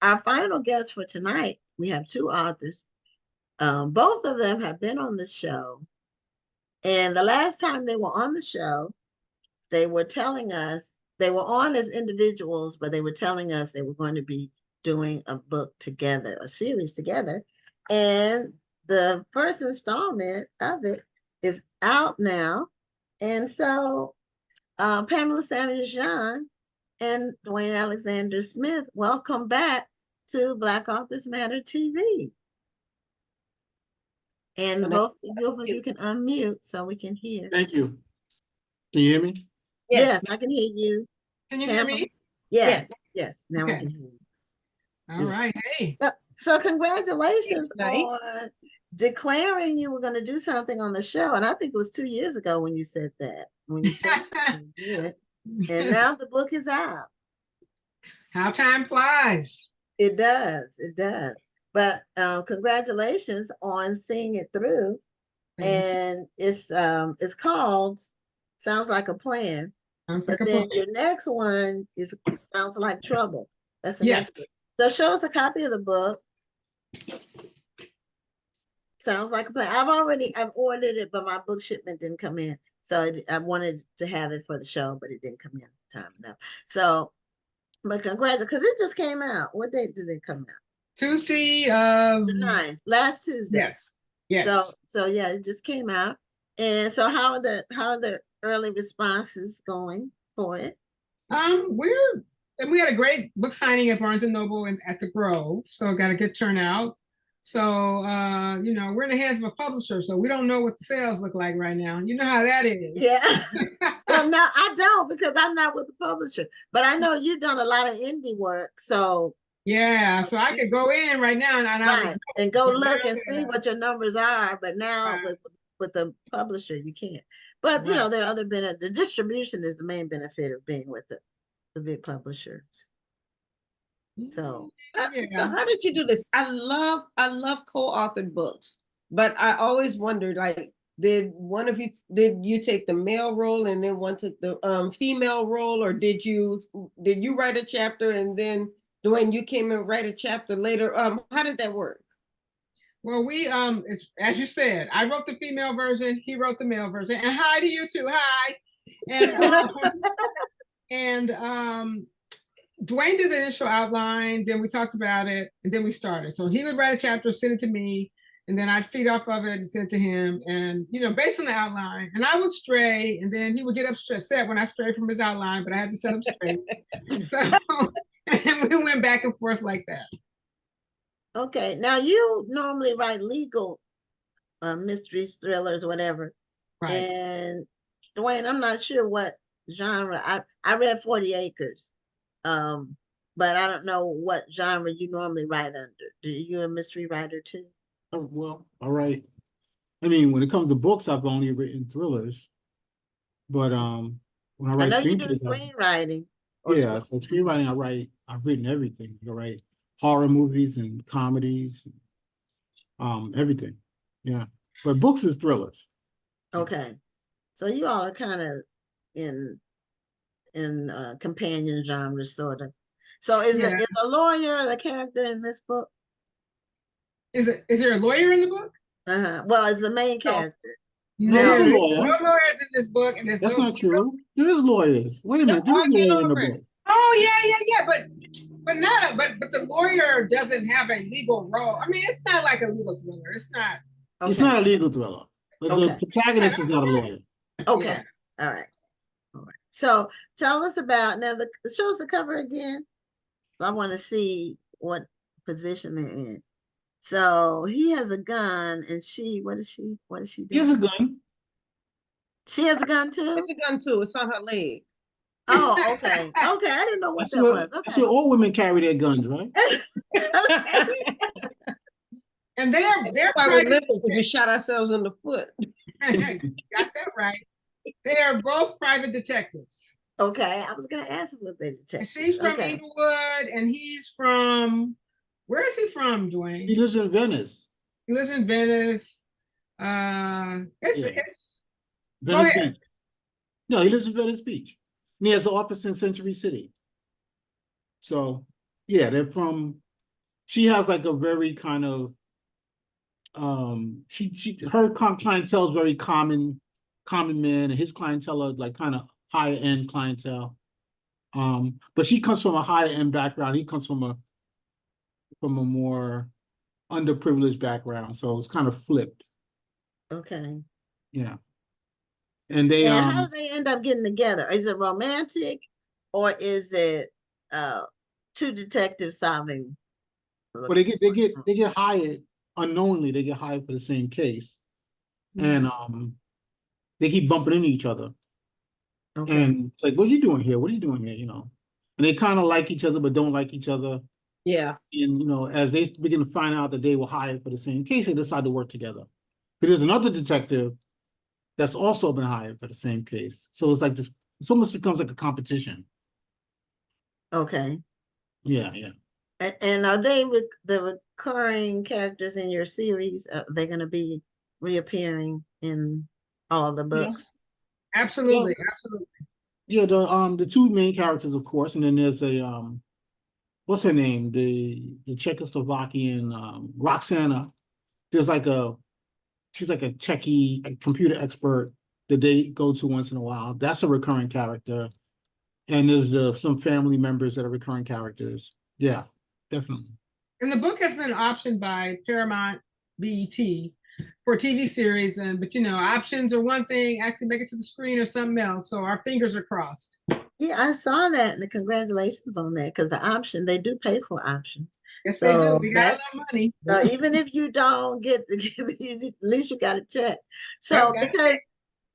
our final guest for tonight, we have two authors. Both of them have been on the show. And the last time they were on the show, they were telling us they were on as individuals, but they were telling us they were going to be doing a book together, a series together. And the first installment of it is out now. And so Pamela Sanders John and Dwayne Alexander Smith, welcome back to Black Authors Matter TV. And both of you can unmute so we can hear. Thank you. Can you hear me? Yes, I can hear you. Can you hear me? Yes. Now we can hear you. All right. Hey. So congratulations on declaring you were going to do something on the show. And I think it was 2 years ago when you said that, when you said you do it. And now the book is out. How time flies. It does. It does. But congratulations on seeing it through. And it's called Sounds Like a Plan. But then your next one is Sounds Like Trouble. That's the next book. So show us a copy of the book. Sounds Like a Plan. I've ordered it, but my book shipment didn't come in. So I wanted to have it for the show, but it didn't come in time enough. So, but congratulations, because it just came out. What date did it come out? Tuesday. The 9th, last Tuesday. Yes. So yeah, it just came out. And so how are the early responses going for it? We had a great book signing at Barnes and Noble and at the Grove, so got a good turnout. So we're in the hands of a publisher, so we don't know what the sales look like right now. You know how that is. Yeah. Well, no, I don't, because I'm not with the publisher, but I know you've done a lot of indie work, so yeah. So I could go in right now and go look and see what your numbers are, but now with the publisher you can't. But there are other benefits. The distribution is the main benefit of being with the big publishers. So how did you do this? I love co-authored books, but I always wondered, like, did you take the male role and then one took the female role, or did you write a chapter and then Dwayne, you came and write a chapter later? How did that work? Well, we it's, as you said, I wrote the female version, he wrote the male version, and hi to you too. Hi. And Dwayne did the initial outline, then we talked about it, and then we started. So he would write a chapter, send it to me, and then I'd feed off of it and send it to him, and based on the outline. And I would stray, and then he would get upset when I strayed from his outline, but I had to set him straight. So and we went back and forth like that. Okay, now you normally write legal mysteries, thrillers, whatever. Right. And Dwayne, I'm not sure what genre. I read 40 Acres. But I don't know what genre you normally write under. Do you a mystery writer too? Oh, well, all right. I mean, when it comes to books, I've only written thrillers. But when I write screenplays, you do screenwriting. Yeah, so screenwriting, I've written everything. I write horror movies and comedies, everything. Yeah. But books is thrillers. Okay. So you all are kind of in companion genres, sort of. So is a lawyer the character in this book? Is there a lawyer in the book? Well, it's the main character. No lawyers in this book, and that's not true. There is lawyers. Wait a minute, there is a lawyer in the book. Oh yeah, but the lawyer doesn't have a legal role. I mean, it's not like a legal thriller. It's not. Okay. It's not a legal thriller. The protagonist is not a lawyer. Okay. Yeah. All right. So tell us about now. Show us the cover again. I want to see what position they're in. So he has a gun, and what is she doing? He has a gun. She has a gun too? It's a gun too. It's on her leg. Oh, okay. Okay, I didn't know what that was. Okay. So all women carry their guns, right? And they're why we're living, because we shot ourselves in the foot. Got that right. They are both private detectives. Okay, I was going to ask what they detective. She's from Inglewood, and he's from. Where is he from, Dwayne? He lives in Venice. He lives in Venice. It's Venice Beach. No, he lives in Venice Beach. And he has an office in Century City. So, yeah, they're from she has like a very kind of her clientele is very common men, and his clientele are like kind of higher end clientele. But she comes from a higher end background. He comes from a more underprivileged background, so it's kind of flipped. Okay. Yeah. And they And how do they end up getting together? Is it romantic, or is it two detectives solving? Well, they get hired unknowingly. They get hired for the same case, and they keep bumping into each other. Okay. And it's like, what are you doing here? What are you doing here? You know, and they kind of like each other but don't like each other. Yeah. And you know, as they begin to find out that they were hired for the same case, they decide to work together. Because there's another detective that's also been hired for the same case. So it's like this. It almost becomes like a competition. Okay. Yeah, yeah. And are they the recurring characters in your series? Are they going to be reappearing in all of the books? Absolutely, absolutely. Yeah, the two main characters, of course, and then there's a what's her name? The Czechoslovakian Roxana. There's like she's like a techie, a computer expert that they go to once in a while. That's a recurring character. And there's some family members that are recurring characters. Yeah, definitely. And the book has been optioned by Paramount BET for a TV series, but you know, options are one thing, actually make it to the screen or something else. So our fingers are crossed. Yeah, I saw that, and the congratulations on that, because the option, they do pay for options. Yes, So they do. We got a that little money. so even if you don't get at least you got a check. So Yep, because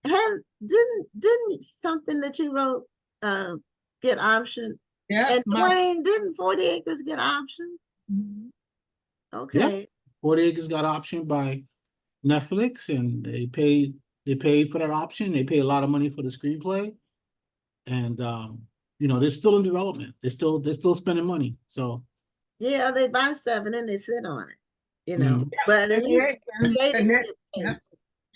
didn't something that you wrote get option? yeah, And Dwayne, didn't 40 Acres get option? Okay. Yeah. 40 Acres got optioned by Netflix, and they paid for that option. They paid a lot of money for the screenplay. And you know, they're still in development. They're still spending money. So Yeah, they buy stuff and then they sit on it, you know. Mhm. But at least creators get paid. yeah.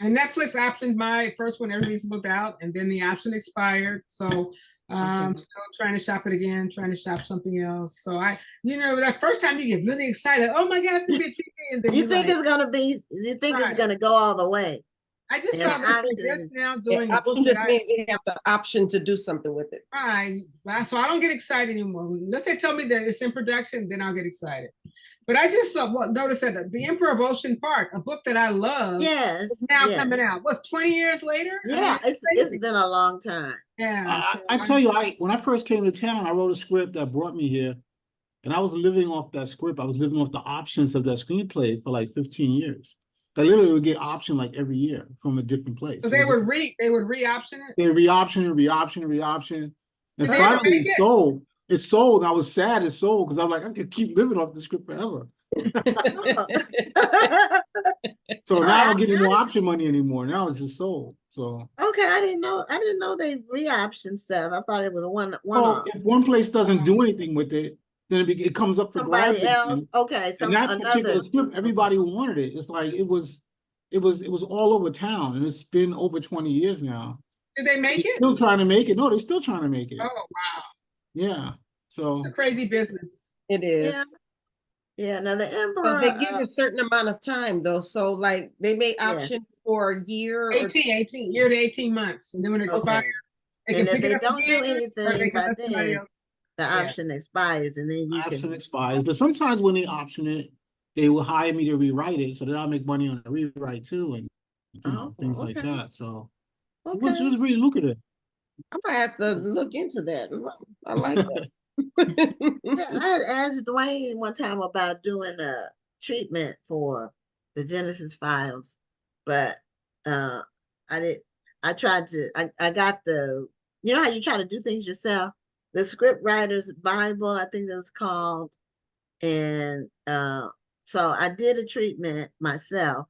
And Netflix optioned my first one, Everything's Booked Out, and then the option expired. So still trying to shop it again, trying to shop something else. So you know, that first time you get really excited. Oh my God, it's gonna be a TV. And then You think like, it's gonna be? You think it's right. gonna go all the way? I just And saw that they're option. just now Yeah, doing a book option just that means they have the option to do something with it. right. So I don't get excited anymore. Unless they tell me that it's in production, then I'll get excited. But I just noticed that The Emperor of Ocean Park, a book that I love, Yes, is now yes. coming out. What's 20 years later? Yeah, I mean, it's been a long time. yeah. I tell you, when I first came to town, I wrote a script that brought me here, and I was living off that script. I was living off the options of that screenplay for like 15 years. I literally would get optioned like every year from a different place. So they would re-option it? They re-option and re-option and re-option. And Did they ever finally make it? sold. It sold. I was sad it sold because I'm like, I could keep living off the script forever. So now I don't get any more option money anymore. Now it's just sold. So Okay, I didn't know they re-option stuff. I thought it was one well, if one place doesn't do anything with it, then it comes up for grabs somebody else. again. Okay, And that particular another. script, everybody wanted it. It's like it was all over town, and it's been over 20 years now. Did they make They're it? still trying to make it. No, they're still trying to make it. Oh wow. Yeah. So It's a crazy business. It is. Yeah. Yeah, now the But Emperor. they give a certain amount of time though. So like they may option for a year 18 year to 18 months. And then when it expires, they can And if pick it they up don't do again, or they anything can by let somebody then, else. the Yeah. option expires, and then you option can. expires. But sometimes when they option it, they will hire me to rewrite it, so that I'll make money on the rewrite too, and things like okay. that. So Okay. it was really lucrative. I might have to look into that. I like that. Yeah, I had asked Dwayne one time about doing a treatment for the Genesis files, but I did. I tried to. I got the. You know how you try to do things yourself. The Script Writer's Bible, I think it was called, and so I did a treatment myself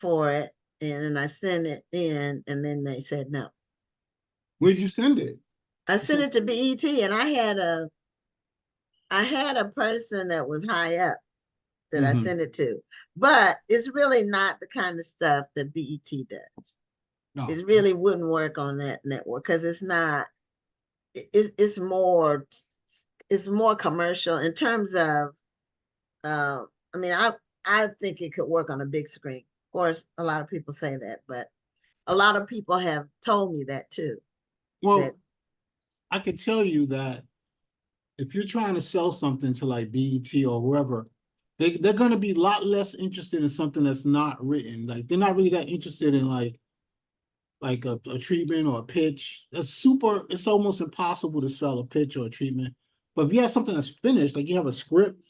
for it, and then I sent it in, and then they said no. Where'd you send it? I sent it to BET, and I had a person that was high up that I sent it to, but it's really not the kind of stuff that BET does. No. It really wouldn't work on that network because it's not. It's more commercial in terms of I mean, I think it could work on a big screen. Of course, a lot of people say that, but a lot of people have told me that too. Well, That I could tell you that if you're trying to sell something to like BET or whoever, they're going to be a lot less interested in something that's not written. Like they're not really that interested in like a treatment or a pitch. It's almost impossible to sell a pitch or a treatment. But if you have something that's finished, like you have a script,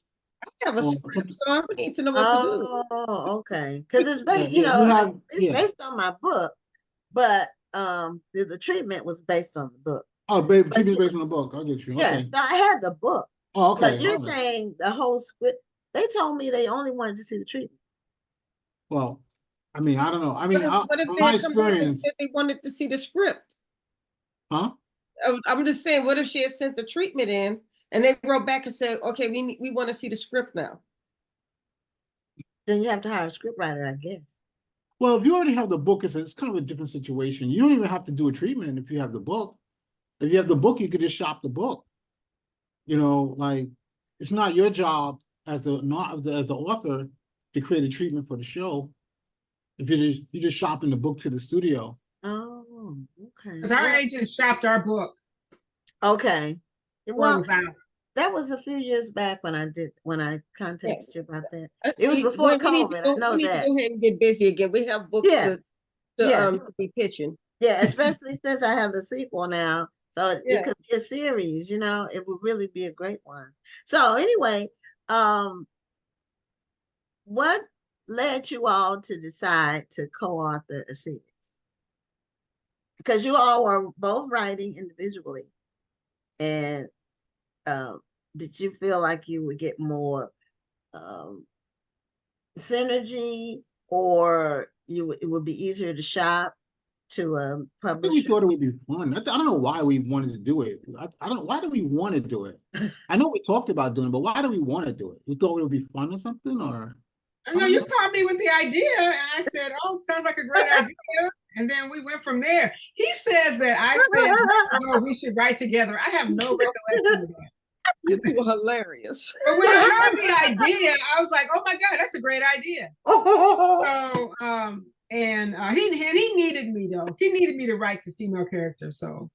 I have a or script, so I need to know what to do. oh, okay, because it's yeah, based, you you know, have it's based on my book, but the treatment was based on the book. oh, babe, But treatment based on the book. I get you. yes, Okay. so I had the book, Oh, but okay. you're All right. saying the whole script. They told me they only wanted to see the treatment. Well, I mean, I don't know. I What mean, if, what if from they my had come back and experience, said they wanted to see the script? huh? I'm just saying, what if she had sent the treatment in and they wrote back and said, okay, we want to see the script now? Then you have to hire a scriptwriter, I guess. Well, if you already have the book, it's kind of a different situation. You don't even have to do a treatment if you have the book. If you have the book, you could just shop the book. You know, like it's not your job as the not as the author to create a treatment for the show. If you're just shopping the book to the studio. Oh, okay. Because our agent shopped our book Okay. before it Well, was out. that was a few years back when I contacted you about that. It was See, before we need to COVID. I know we need to that. go ahead and get busy again. We have books Yeah. Yes. to be pitching. Yeah. Especially since I have the sequel now. So it Yeah. could be a series, you know, it would really be a great one. So anyway, what led you all to decide to co-author a series? Because you all were both writing individually. And um, did you feel like you would get more um, synergy, or it would be easier to shop to a I think we publisher? thought it would be fun. I don't know why we wanted to do it. I don't. Why do we want to do it? I know we talked about doing it, but why do we want to do it? We thought it would be fun or something, or I know you called me with the idea, and I said, "Oh, sounds like a great idea." And then we went from there. He says that I said, "No, we should write together." I have no recollection of that. You two are hilarious. But when I heard the idea, I was like, "Oh my God, that's a great idea!" So, he needed me though. He needed me to write the female character, so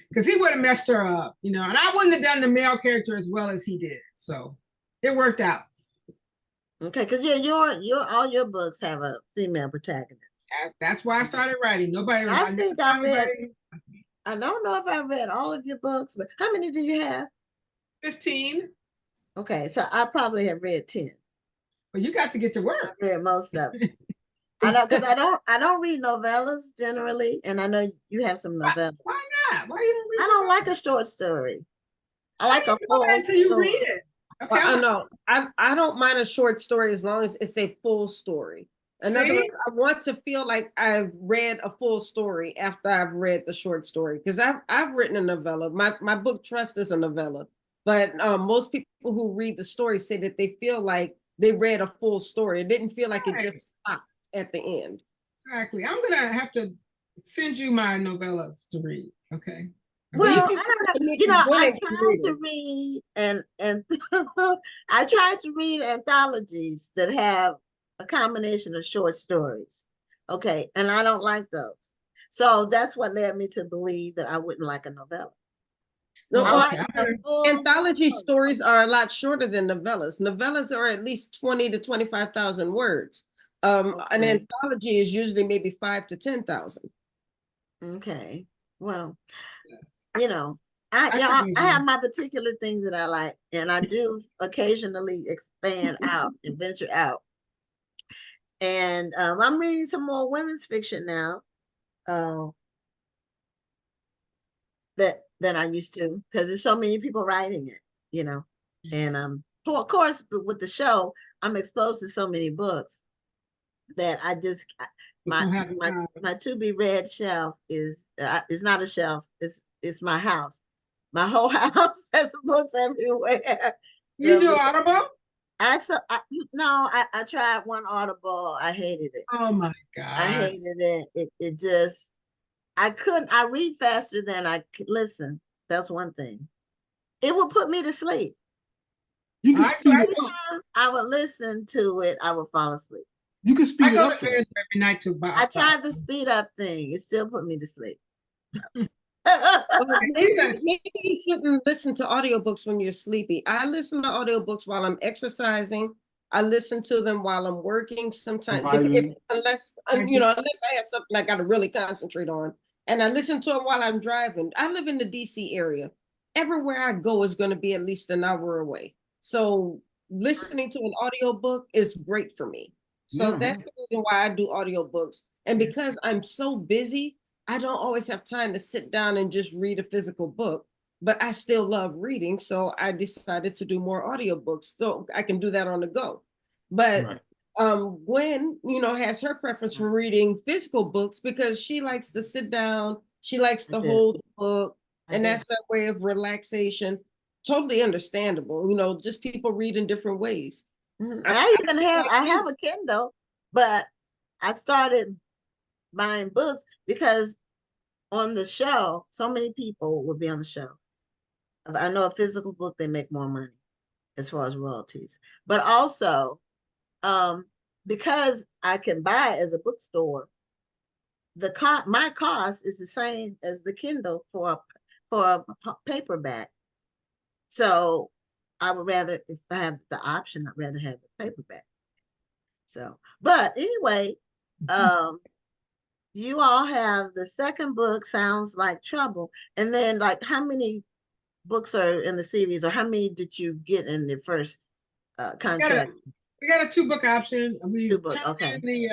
because he would have messed her up, you know, and I wouldn't have done the male character as well as he did. So it worked out. Okay, because your all your books have a female protagonist. That's why I started writing. Nobody. I think I read. writing. I don't know if I read all of your books, but how many do you have? 15. Okay, so I probably have read 10. Well, you got to get to I've work. read most of them. I know, because I don't read novellas generally, and I know you have some novellas. Why not? Why you don't read? I don't like a short story. I like a know full that until you story. read it. Okay, Well, I know. I don't mind a short story as long as it's a full story. In other See? words, I want to feel like I've read a full story after I've read the short story, because I've written a novella. My book Trust is a novella, but most people who read the story say that they feel like they read a full story. It didn't feel like it Right. just stopped at the end. Exactly. I'm gonna have to send you my novellas to read. Okay. Well, can I send don't it to know. Nikki You know, I Gwinnett to tried read to it. read and I tried to read anthologies that have a combination of short stories. Okay, and I don't like those. So that's what led me to believe that I wouldn't like a novella. No, I Okay. like a full anthology story. stories are a lot shorter than novellas. Novellas are at least 20 to 25,000 words. An Okay. anthology is usually maybe 5 to 10,000. Okay. Well, Yes. you know, I I forgive have you. my particular things that I like, and I do occasionally expand out and venture out. And I'm reading some more women's fiction now, uh, that I used to, because there's so many people writing it, you know. And of course, but with the show, I'm exposed to so many books that I just You don't have time. my to be read shelf is not a shelf. It's my house. My whole house has books everywhere. You do So, Audible? no, I tried one Audible. I hated it. Oh my I God. hated it. It just I read faster than I could listen. That's one thing. It would put me to sleep. You can I speed try it to- up. I would listen to it, I would fall asleep. You can I speed it go up. to bed every night to I tried the speed up thing. It still put me to sleep. Well, maybe, Listen. maybe you shouldn't listen to audiobooks when you're sleepy. I listen to audiobooks while I'm exercising. I listen to them while I'm working sometimes, Driving. unless unless I have something I got to really concentrate on. And I listen to them while I'm driving. I live in the DC area. Everywhere I go is going to be at least an hour away. So listening to an audiobook is great for me. So Yeah. that's the reason why I do audiobooks. And because I'm so busy, I don't always have time to sit down and just read a physical book, but I still love reading. So I decided to do more audiobooks so I can do that on the go. But Right. Gwen, has her preference for reading physical books because she likes to sit down, she likes to I do. hold the book, I and do. that's that way of relaxation. Totally understandable. Just people read in different ways. Mhm. I have a Kindle, but I started buying books because on the show, so many people will be on the show. I know a physical book, they make more money as far as royalties. But also, because I can buy it as a bookstore, my cost is the same as the Kindle for a paperback. So I would rather, if I have the option, I'd rather have the paperback. So, but anyway, you all have the second book, Sounds Like Trouble. And then, like, how many books are in the series, or how many did you get in the first contract? We got a 2-book option. We 2 book, turned okay. in the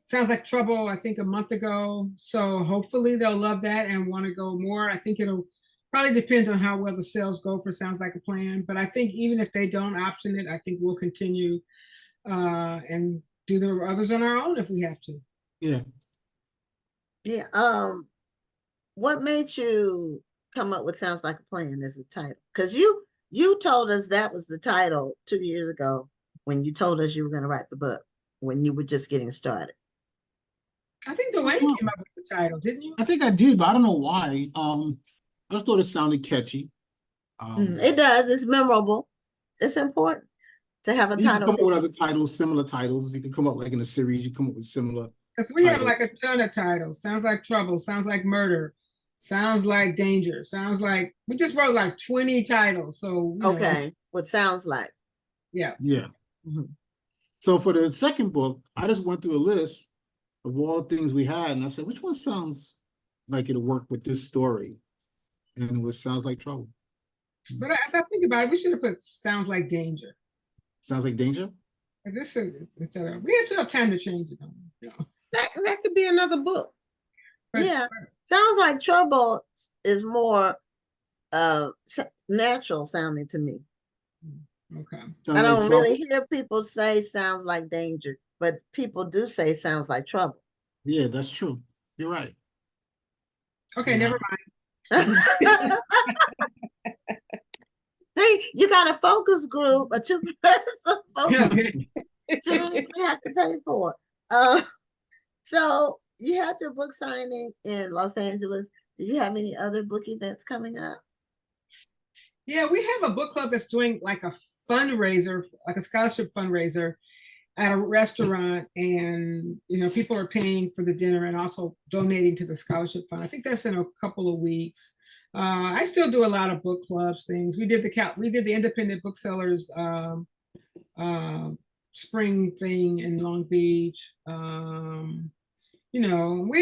Sounds Like Trouble, I think, a month ago. So hopefully they'll love that and want to go more. I think it'll probably depend on how well the sales go for Sounds Like a Plan. But I think even if they don't option it, I think we'll continue and do the others on our own if we have to. Yeah. Yeah. What made you come up with Sounds Like a Plan as a title? Because you told us that was the title 2 years ago when you told us you were going to write the book when you were just getting started. I think Dwayne came up with the title, didn't you? I think I did, but I don't know why. I just thought it sounded catchy. It does. It's memorable. It's important to have a You can title. come up with other titles, similar titles. You can come up like in a series. You come up with similar. Because we have titles. like a ton of titles. Sounds Like Trouble, Sounds Like Murder, Sounds Like Danger, Sounds Like, we just wrote like 20 titles. So, Okay. What sounds like. Yeah. Yeah. Mhm. So for the second book, I just went through a list of all the things we had, and I said, which one sounds like it'll work with this story? And it was Sounds Like Trouble. But as I think about it, we should have put Sounds Like Danger. Sounds like danger. This is instead of, we have to have time to change it. That could be another book. But- Yeah. Sounds Like Trouble is more natural sounding to me. Okay. Sounds I like don't trouble. really hear people say sounds like danger, but people do say sounds like trouble. Yeah, that's true. You're right. Okay, Yeah. never mind. Hey, you got a focus group, a 2-person focus group we have to pay for. So you had your book signing in Los Angeles. Do you have any other book events coming up? Yeah, we have a book club that's doing like a fundraiser, like a scholarship fundraiser at a restaurant, and people are paying for the dinner and also donating to the scholarship fund. I think that's in a couple of weeks. I still do a lot of book clubs things. We did the independent booksellers spring thing in Long Beach. We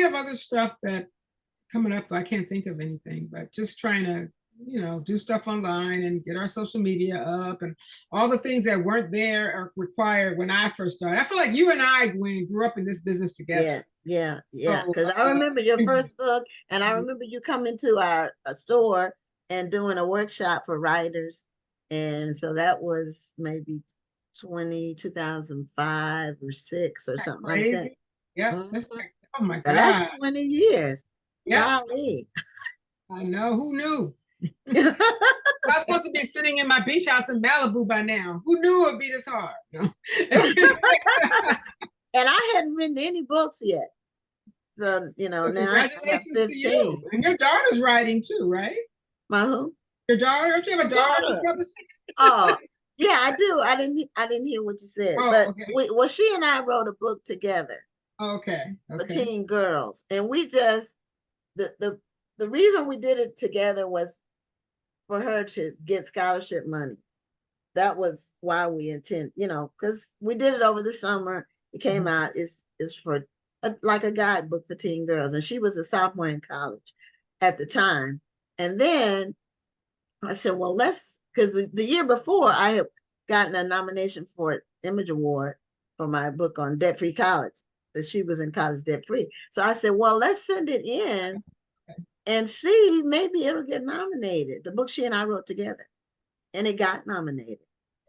have other stuff that coming up. I can't think of anything, but just trying to do stuff online and get our social media up and all the things that weren't there or required when I first started. I feel like you and I, Dwayne, grew up in this business together. Yeah. So, Because I remember your first book, and I remember you coming to our store and doing a workshop for writers. And so that was maybe 2005 or 6 or something like that. crazy. Yeah. That's Mhm. like, oh my But God. that's 20 years. Yeah. Golly. I know. Who knew? I was supposed to be sitting in my beach house in Malibu by now. Who knew it would be this hard? And I hadn't written any books yet. So, So now I have congratulations to you. 15. And your daughter's writing too, right? My who? Your daughter? Don't you have a daughter? Oh, Yeah, I do. I didn't hear what you said, Oh, but okay. well, she and I wrote a book together Okay. for Okay. teen girls, and we just the reason we did it together was for her to get scholarship money. That was why we intend, because we did it over the summer. It came out. It's for like a guidebook for teen girls, and she was a sophomore in college at the time. And then I said, well, let's, because the year before I had gotten a nomination for an Image Award for my book on debt free college, that she was in college debt free. So I said, well, let's send it in and see, maybe it'll get nominated. The book she and I wrote together, and it got nominated.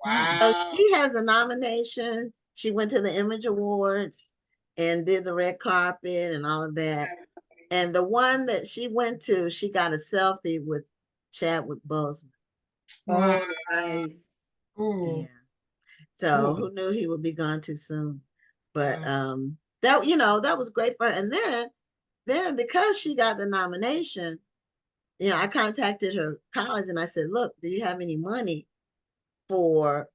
So Wow. she has a nomination. She went to the Image Awards and did the red carpet and all of that. And the one that she went to, she got a selfie with Chadwick Boseman. Wow. Oh, nice. Yeah. Cool. So Cool. who knew he would be gone too soon? But Wow. that was great for her. And then because she got the nomination, I contacted her college and I said, look, do you have any money for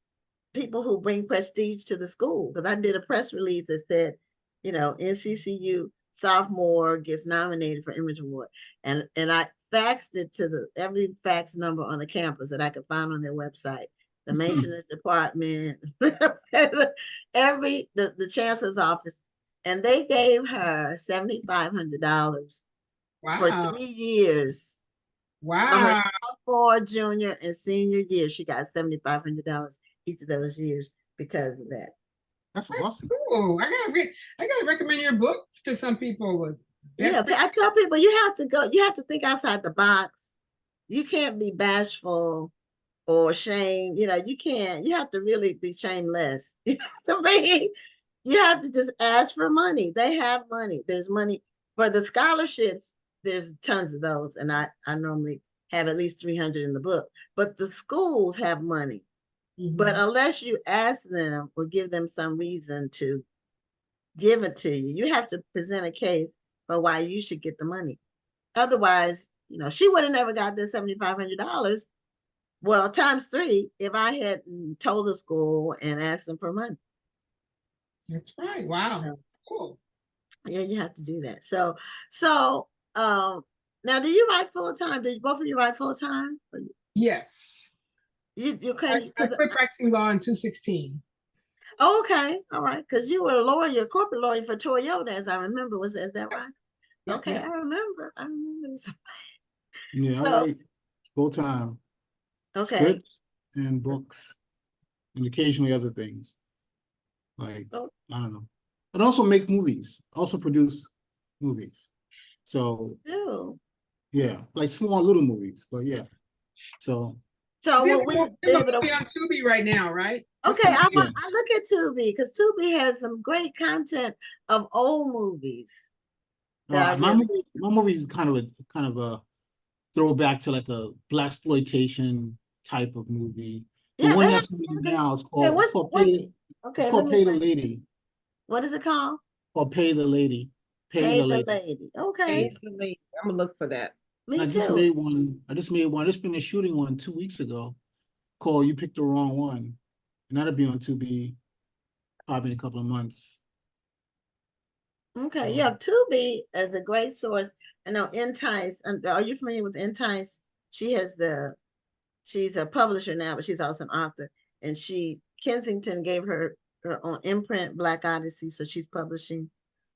people who bring prestige to the school? Because I did a press release that said, NCCU sophomore gets nominated for Image Award. And I faxed it to every fax number on the campus that I could find on their website, the maintenance department, the chancellor's office. And they gave her $7,500 for Wow. 3 years. So her Wow. sophomore, junior, and senior year, she got $7,500 each of those years because of that. That's That's awesome. cool. I gotta recommend your book to some people with Yeah, debt-free. I tell people you have to think outside the box. You can't be bashful or ashamed. You have to really be shameless. You have to just ask for money. They have money. There's money for the scholarships. There's tons of those. And I normally have at least 300 in the book, but the schools have money. But unless you ask them or give them some reason to give it to you, you have to present a case for why you should get the money. Otherwise, she would have never got this $7,500. Well, times three if I hadn't told the school and asked them for money. That's right. Wow. So, Cool. yeah, you have to do that. So now do you write full time? Did both of you write full time? Yes. You I okay? Because quit practicing law in 2016. okay, all right. Because you were a lawyer, a corporate lawyer for Toyota, as I remember. Is that right? Yep. Okay, Yep. I remember. I remember. Yeah, I So write full time okay. scripts and books and occasionally other things. Like, Oh, I don't know. And also make movies, also produce movies. So do. yeah, like small little movies, but yeah. So So will we be There's a able to? movie on Tubi right now, right? What's Okay, the movie? yeah. I look at Tubi because Tubi has some great content of old movies that I really My movie is kind of a throwback to like a black exploitation type of movie. The yeah, one they have that's moving they, now okay, it's okay, let called me Pay the write it. Lady. What is it called? Or Pay the Lady. Pay Pay the the Lady. Lady. Okay, Hey, the lady. I'm gonna look for that. me I just too. made one. I just made one. I just finished shooting one 2 weeks ago called You Picked the Wrong One. And that'll be on Tubi probably in a couple of months. Okay, yeah, Tubi is a great source. I know Entice. Are you familiar with Entice? She has she's a publisher now, but she's also an author. And Kensington gave her own imprint, Black Odyssey, so she's publishing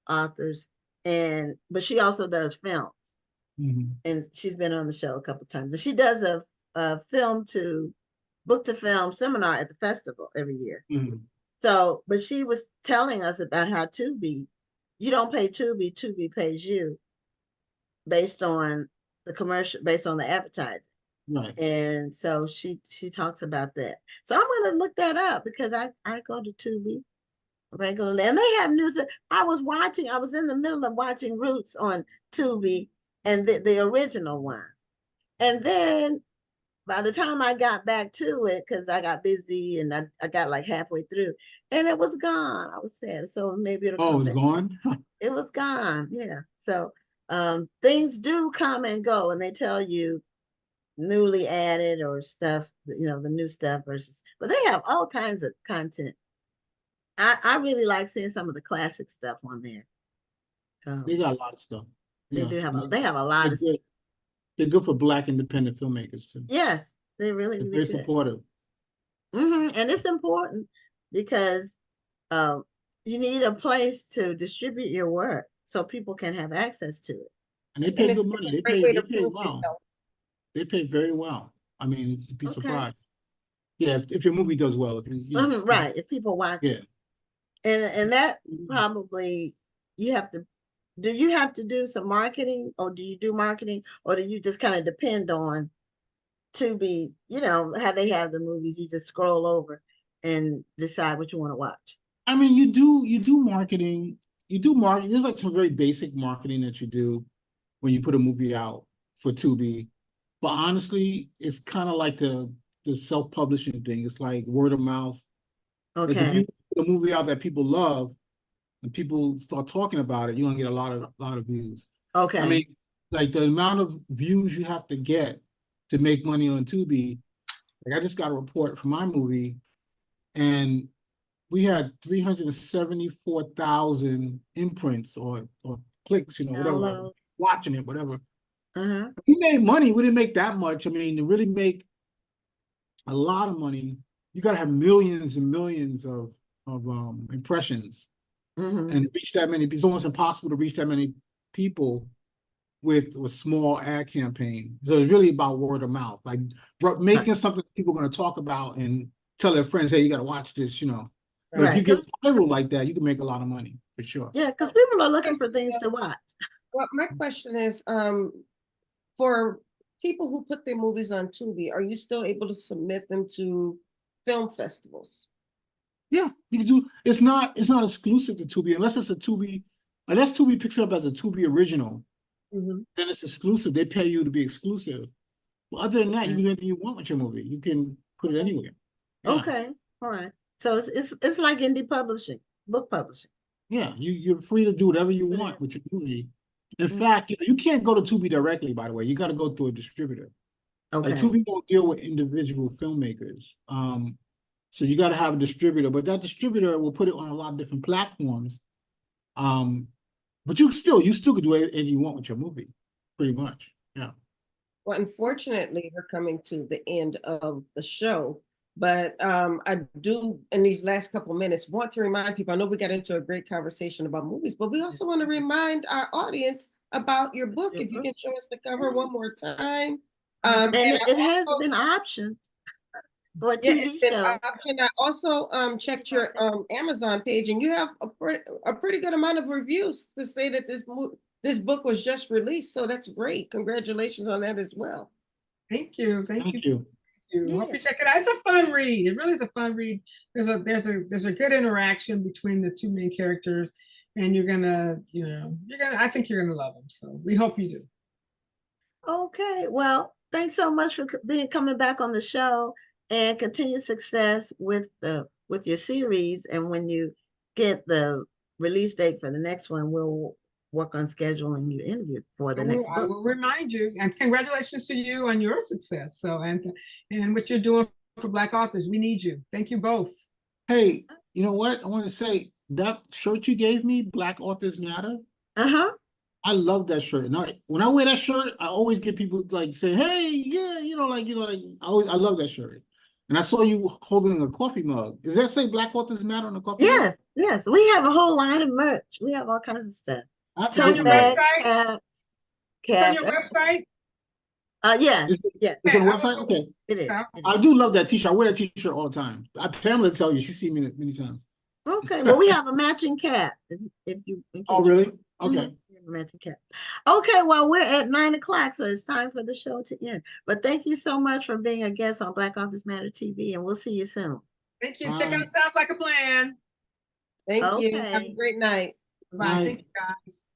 authors. But she also does films, Mhm. and she's been on the show a couple times. And she does a book to film seminar at the festival every year. Mhm. So, but she was telling us about how Tubi, you don't pay Tubi, Tubi pays you based on based on the advertising. Right. And so she talks about that. So I'm gonna look that up because I go to Tubi regularly, and they have news. I was in the middle of watching Roots on Tubi, and the original one. And then by the time I got back to it, because I got busy and I got like halfway through, and it was gone. I was sad. So maybe it'll Oh, come it's back. gone? It was gone. Yeah. So things do come and go, and they tell you newly added or stuff, the new stuff versus, but they have all kinds of content. I really like seeing some of the classic stuff on there. They got a lot of stuff. They Yeah. do have And they have a lot they're of stuff. good. They're good for Black independent filmmakers too. Yes, they're really, They're really very good. supportive. And it's important because um, you need a place to distribute your work so people can have access to it. And they And pay it's good a money. great way They to pay prove well. yourself. They pay very well. I mean, you'd be Okay. surprised. Yeah, if your movie does well, if Right, if people watch yeah. it. And that probably you have to do you have to do some marketing, or do you do marketing, or do you just kind of depend on Tubi, how they have the movies, you just scroll over and decide what you want to watch. I mean, you do marketing. You do marketing. There's like some very basic marketing that you do when you put a movie out for Tubi. But honestly, it's kind of like the self-publishing thing. It's like word of mouth. Like if Okay. you put a movie out that people love and people start talking about it, you're gonna get a lot of views. Okay. I mean, like the amount of views you have to get to make money on Tubi. Like I just got a report for my movie, and we had 374,000 imprints or clicks, whatever, Download. watching it, whatever. Uh-huh. We made money. We didn't make that much. I mean, to really make a lot of money, you got to have millions and millions of impressions and reach that many. It's almost impossible to reach that many people with a small ad campaign. So it's really about word of mouth, like making something people are going to talk about and tell their friends, hey, you got to watch this, But if you get viral like that, you can make a lot of money for sure. Yeah, because people are looking for things to watch. Well, my question is, for people who put their movies on Tubi, are you still able to submit them to film festivals? Yeah, you can do. It's not exclusive to Tubi unless Tubi picks it up as a Tubi original. Then it's exclusive. They pay you to be exclusive. Well, other than that, you can do anything you want with your movie. You can put it anywhere. Yeah. Okay, all right. So it's like indie publishing, book publishing. Yeah, you're free to do whatever you want with your movie. In fact, you can't go to Tubi directly, by the way. You got to go through a distributor. Okay. Like Tubi won't deal with individual filmmakers. So you got to have a distributor, but that distributor will put it on a lot of different platforms. But you still could do anything you want with your movie, pretty much. Yeah. Well, unfortunately, we're coming to the end of the show, but I do, in these last couple of minutes, want to remind people, I know we got into a great conversation about movies, but we also want to remind our audience about your book. If you can show us the cover one more time. And it has been optioned for a TV show. I also checked your Amazon page, and you have a pretty good amount of reviews to say that this book was just released. So that's great. Congratulations on that as well. Thank you. Thank you. Yeah. Hope you check it out. It's a fun read. It really is a fun read. There's a good interaction between the two main characters, and I think you're gonna love them. So we hope you do. Okay. Well, thanks so much for coming back on the show, and continue success with your series. And when you get the release date for the next one, we'll work on scheduling your interview for the next book. I will remind you, and congratulations to you on your success. So and what you're doing for Black authors. We need you. Thank you both. Hey, you know what? I want to say that shirt you gave me, Black Authors Matter. I love that shirt. And when I wear that shirt, I always get people like saying, "Hey, yeah, I love that shirt." And I saw you holding a coffee mug. Does that say Black Authors Matter on the coffee mug? Yes. We have a whole line of merch. We have all kinds of stuff. It's on your website. It's on your website. Yes. It's on the website. Okay. It is. I do love that T-shirt. I wear that T-shirt all the time. Pamela tell you, she's seen me many times. Okay. Well, we have a matching cap. Oh, really? Okay. Matching cap. Okay. Well, we're at 9:00, so it's time for the show to end. But thank you so much for being a guest on Black Authors Matter TV, and we'll see you soon. Thank you. Check out Sounds Like a Plan. Thank you. Have a great night. Bye. Thank you, guys.